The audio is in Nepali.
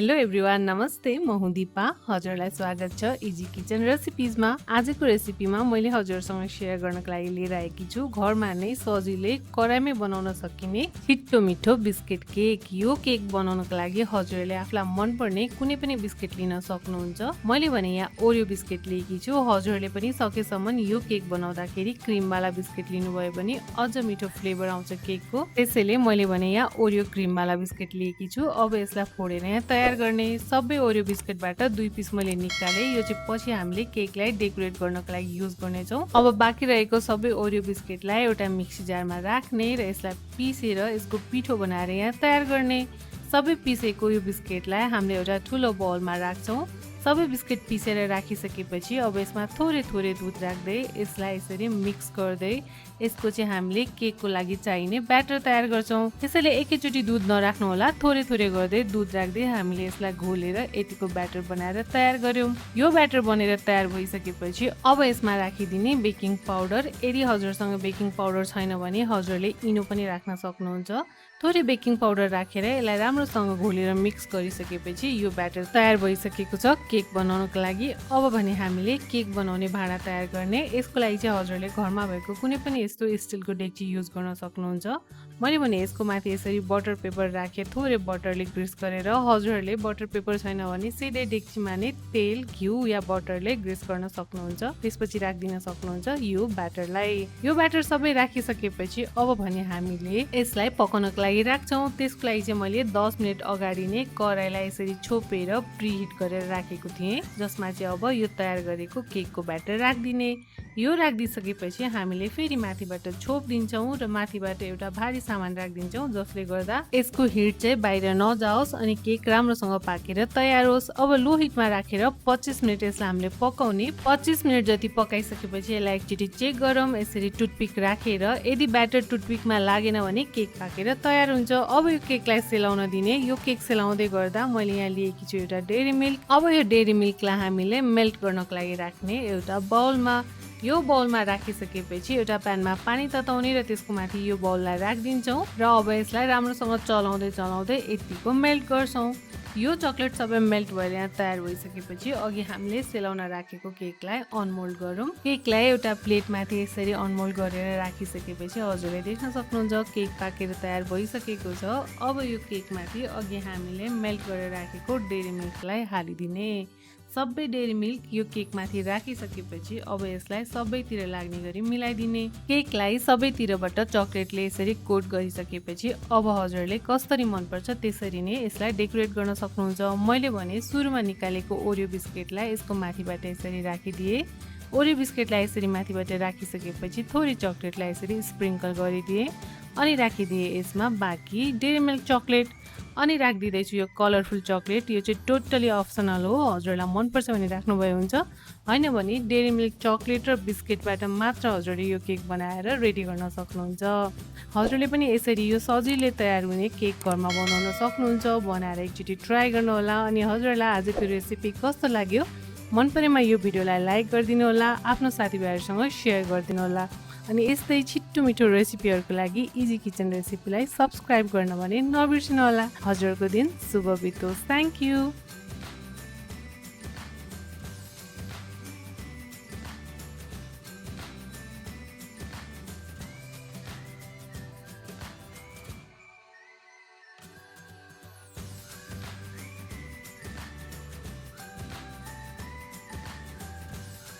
हेलो एभ्रिवान नमस्ते म हुँ दिपा हजुरलाई स्वागत छ इजी किचन रेसिपिजमा। आजको रेसिपीमा मैले हजुरसँग शेयर गर्नको लागि लिएर आएकी छु घरमा नै सजिलै कराईमै बनाउन सकिने छिट्टो मिठो बिस्किट केक। यो केक बनाउनको लागि हजुरले आफूलाई मनपर्ने कुनै पनि बिस्किट लिन सक्नुहुन्छ। मैले भने यहाँ ओरियो बिस्किट लिएकी छु। हजुरले पनि सकेसम्म यो केक बनाउँदाखेरि क्रिमवाला बिस्किट लिनुभयो भने अझ मिठो फ्लेभर आउँछ केकको। त्यसैले मैले भने यहाँ ओरियो क्रिमवाला बिस्किट लिएकी छु। अब यसलाई फोडेर यहाँ तयार गर्ने सबै ओरियो बिस्किटबाट 2 पिस मैले निकाले। यो चाहिँ पछि हामीले केकलाई डेकोरेट गर्नको लागि युज गर्नेछौँ। अब बाँकी रहेको सबै ओरियो बिस्किटलाई एउटा मिक्सी जारमा राख्ने र यसलाई पिसेर यसको पिठो बनाएर यहाँ तयार गर्ने। सबै पिसेको यो बिस्किटलाई हामीले एउटा ठुलो बाउलमा राख्छौँ। सबै बिस्किट पिसेर राखिसकेपछि अब यसमा थोरै थोरै दुध राख्दै यसलाई यसरी मिक्स गर्दै यसको चाहिँ हामीले केकको लागि चाहिने ब्याटर तयार गर्छौँ। त्यसैले एकैचोटि दुध नराख्नु होला, थोरै थोरै गर्दै दुध राख्दै हामीले यसलाई घोलेर यतिको ब्याटर बनाएर तयार गर्यौँ। यो ब्याटर बनेर तयार भइसकेपछि अब यसमा राखिदिने बेकिङ पाउडर। यदि हजुरसँग बेकिङ पाउडर छैन भने हजुरले इनो पनि राख्न सक्नुहुन्छ। थोरै बेकिङ पाउडर राखेर यसलाई राम्रोसँग घोलेर मिक्स गरिसकेपछि यो ब्याटर तयार भइसकेको छ केक बनाउनको लागि। अब भने हामीले केक बनाउने भाँडा तयार गर्ने। यसको लागि चाहिँ हजुरले घरमा भएको कुनै पनि यस्तो स्टिलको डेक्ची युज गर्न सक्नुहुन्छ। मैले भने यसको माथि यसरी बटर पेपर राखेँ, थोरै बटरले ग्रिस गरेर। हजुरहरूले बटर पेपर छैन भने सिधै डेक्चीमा नै तेल घिउ या बटरले ग्रिस गर्न सक्नुहुन्छ। त्यसपछि राखिदिन सक्नुहुन्छ यो ब्याटरलाई। यो ब्याटर सबै राखिसकेपछि अब भने हामीले यसलाई पकाउनको लागि राख्छौँ। त्यसको लागि चाहिँ मैले 10 मिनट अगाडि नै कराईलाई यसरी छोपेर प्रिहिट गरेर राखेको थिएँ, जसमा चाहिँ अब यो तयार गरेको केकको ब्याटर राखिदिने। यो राखिदिइसकेपछि हामीले फेरि माथिबाट छोप दिन्छौँ र माथिबाट एउटा भारी सामान राखिदिन्छौँ, जसले गर्दा यसको हिट चाहिँ बाहिर नजाओस् अनि केक राम्रोसँग पाकेर तयार होस्। अब लो हिटमा राखेर 25 मिनट यसलाई हामीले पकाउने। 25 मिनट जति पकाइसकेपछि यसलाई एकचोटि चेक गरौँ यसरी टुथपिक राखेर। यदि ब्याटर टुथपिकमा लागेन भने केक पाकेर तयार हुन्छ। अब यो केकलाई सेलाउन दिने। यो केक सेलाउँदै गर्दा मैले यहाँ लिएकी छु एउटा डेरी मिल्क। अब यो डेरी मिल्कलाई हामीले मेल्ट गर्नको लागि राख्ने एउटा बाउलमा। यो बाउलमा राखिसकेपछि एउटा प्यानमा पानी तताउने र त्यसको माथि यो बाउललाई राखिदिन्छौँ र अब यसलाई राम्रोसँग चलाउँदै चलाउँदै यतिको मेल्ट गर्छौँ। यो चकलेट सबै मेल्ट भएर यहाँ तयार भइसकेपछि अघि हामीले सेलाउन राखेको केकलाई अनमोल्ड गरौँ। केकलाई एउटा प्लेटमाथि यसरी अनमोल्ड गरेर राखिसकेपछि हजुरले देख्न सक्नुहुन्छ केक पाकेर तयार भइसकेको छ। अब यो केकमाथि अघि हामीले मेल्ट गरेर राखेको डेरी मिल्कलाई हालिदिने। सबै डेरी मिल्क यो केकमाथि राखिसकेपछि अब यसलाई सबैतिर लाग्ने गरी मिलाइदिने। केकलाई सबैतिरबाट चकलेटले यसरी कोट गरिसकेपछि अब हजुरले कसरी मनपर्छ त्यसरी नै यसलाई डेकोरेट गर्न सक्नुहुन्छ। मैले भने सुरुमा निकालेको ओरियो बिस्किटलाई यसको माथिबाट यसरी राखिदिए। ओरियो बिस्किटलाई यसरी माथिबाट राखिसकेपछि थोरै चकलेटलाई यसरी स्प्रिङ्कल गरिदिए अनि राखिदिए यसमा बाँकी डेरी मिल्क चकलेट अनि राखिदिँदैछु यो कलरफुल चकलेट। यो चाहिँ टोटली अप्सनल हो, हजुरलाई मनपर्छ भने राख्नुभयो हुन्छ, होइन भने डेरी मिल्क चकलेट र बिस्किटबाट मात्र हजुरले यो केक बनाएर रेडी गर्न सक्नुहुन्छ। हजुरले पनि यसरी यो सजिलै तयार हुने केक घरमा बनाउन सक्नुहुन्छ। बनाएर एकचोटि ट्राई गर्नुहोला। अनि हजुरलाई आजको रेसिपी कस्तो लाग्यो मन परेमा यो भिडियोलाई लाइक गरिदिनु होला, आफ्नो साथीभाइहरूसँग सेयर गरिदिनु होला। अनि यस्तै छिट्टो मिठो रेसिपीहरूको लागि इजी किचन रेसिपीलाई सब्सक्राइब गर्न भने नबिर्सिनु होला। हजुरको दिन शुभ बितोस्। Thank you.